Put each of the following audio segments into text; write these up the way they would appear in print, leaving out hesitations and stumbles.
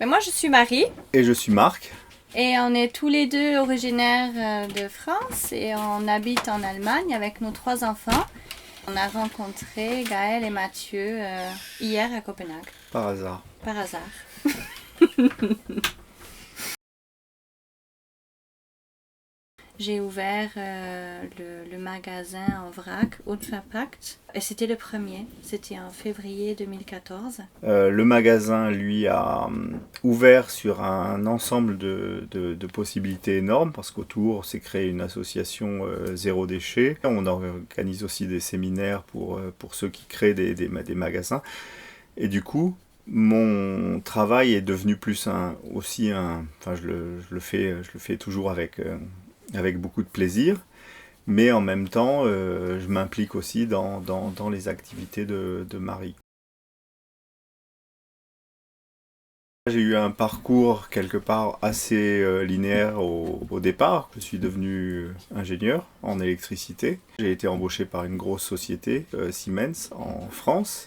Ben moi, je suis Marie Et je suis Marc. et on est tous les deux originaires de France et on habite en Allemagne avec nos 3 enfants. On a rencontré Gaël et Mathieu hier à Copenhague, Par hasard. par hasard. J'ai ouvert le magasin en vrac, Unverpackt, et c'était le premier, c'était en février 2014. Le magasin, lui, a ouvert sur un ensemble de possibilités énormes parce qu'autour s'est créée une association zéro déchet. On organise aussi des séminaires pour ceux qui créent des magasins. Et du coup, mon travail est devenu plus enfin, je le fais toujours avec beaucoup de plaisir, mais en même temps, je m'implique aussi dans les activités de Marie. J'ai eu un parcours quelque part assez linéaire au départ. Je suis devenu ingénieur en électricité. J'ai été embauché par une grosse société, Siemens, en France.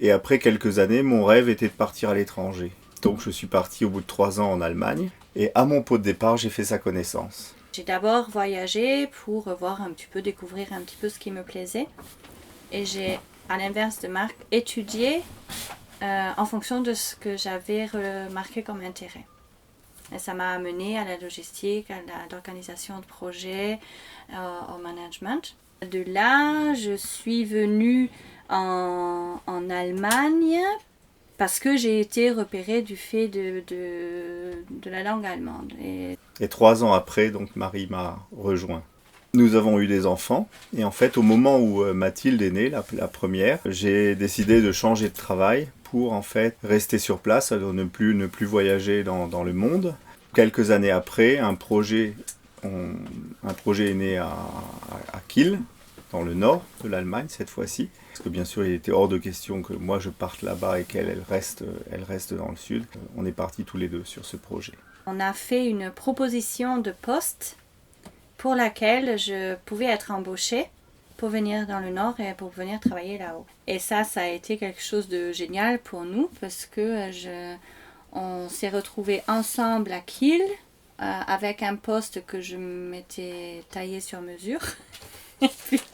Et après quelques années, mon rêve était de partir à l'étranger. Donc je suis parti au bout de 3 ans en Allemagne. Et à mon pot de départ, j'ai fait sa connaissance. J'ai d'abord voyagé pour voir un petit peu, découvrir un petit peu ce qui me plaisait. Et j'ai, à l'inverse de Marc, étudié en fonction de ce que j'avais remarqué comme intérêt. Et ça m'a amené à la logistique, à l'organisation de projets, au management. De là, je suis venue en Allemagne parce que j'ai été repérée du fait de la langue allemande. Et 3 ans après, donc Marie m'a rejoint. Nous avons eu des enfants et en fait au moment où Mathilde est née, la première, j'ai décidé de changer de travail pour en fait rester sur place, ne plus voyager dans le monde. Quelques années après, un projet est né à Kiel, dans le nord de l'Allemagne cette fois-ci. Parce que bien sûr il était hors de question que moi je parte là-bas et qu'elle reste dans le sud. On est partis tous les deux sur ce projet. On a fait une proposition de poste pour laquelle je pouvais être embauchée pour venir dans le Nord et pour venir travailler là-haut. Et ça a été quelque chose de génial pour nous parce que on s'est retrouvés ensemble à Kiel avec un poste que je m'étais taillé sur mesure.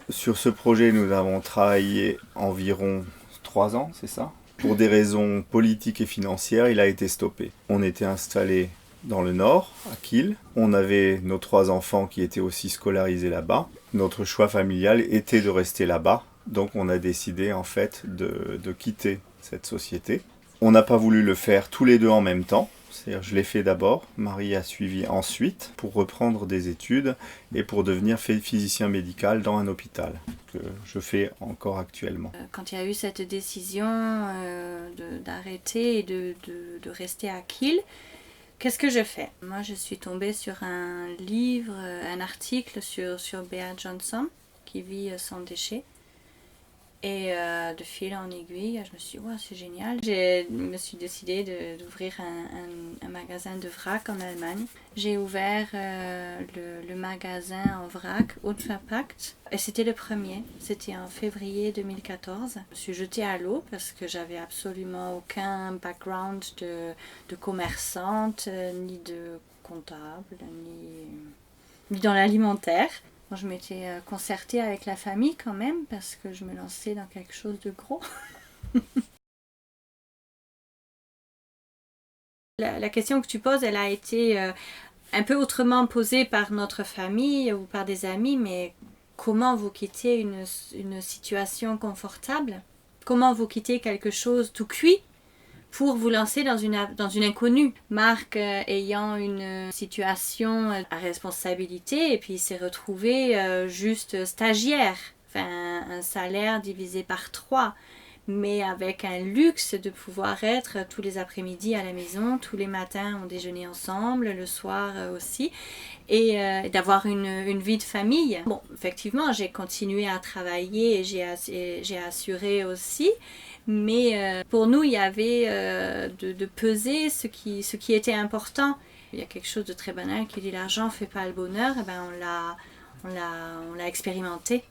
Sur ce projet, nous avons travaillé environ 3 ans, c'est ça ? Pour des raisons politiques et financières, il a été stoppé. On était installés dans le nord, à Kiel. On avait nos 3 enfants qui étaient aussi scolarisés là-bas. Notre choix familial était de rester là-bas. Donc on a décidé en fait de quitter cette société. On n'a pas voulu le faire tous les deux en même temps. C'est-à-dire, je l'ai fait d'abord, Marie a suivi ensuite pour reprendre des études et pour devenir physicien médical dans un hôpital, que je fais encore actuellement. Quand il y a eu cette décision d'arrêter et de rester à Kiel, qu'est-ce que je fais ? Moi, je suis tombée sur un livre, un article sur Bea Johnson, qui vit sans déchet. Et de fil en aiguille, je me suis dit, wow, c'est génial. Je me suis décidée d'ouvrir un magasin de vrac en Allemagne. J'ai ouvert le magasin en vrac, Unverpackt, et c'était le premier. C'était en février 2014. Je me suis jetée à l'eau parce que j'avais absolument aucun background de commerçante, ni de comptable, ni dans l'alimentaire. Je m'étais concertée avec la famille quand même parce que je me lançais dans quelque chose de gros. La question que tu poses, elle a été un peu autrement posée par notre famille ou par des amis, mais comment vous quittez une situation confortable ? Comment vous quittez quelque chose tout cuit pour vous lancer dans une inconnue. Marc ayant une situation à responsabilité et puis il s'est retrouvé juste stagiaire, enfin un salaire divisé par 3, mais avec un luxe de pouvoir être tous les après-midi à la maison, tous les matins on déjeunait ensemble, le soir aussi, et d'avoir une vie de famille. Bon, effectivement, j'ai continué à travailler et j'ai assuré aussi, mais pour nous, il y avait de peser ce qui était important. Il y a quelque chose de très banal qui dit l'argent ne fait pas le bonheur, et ben on l'a expérimenté.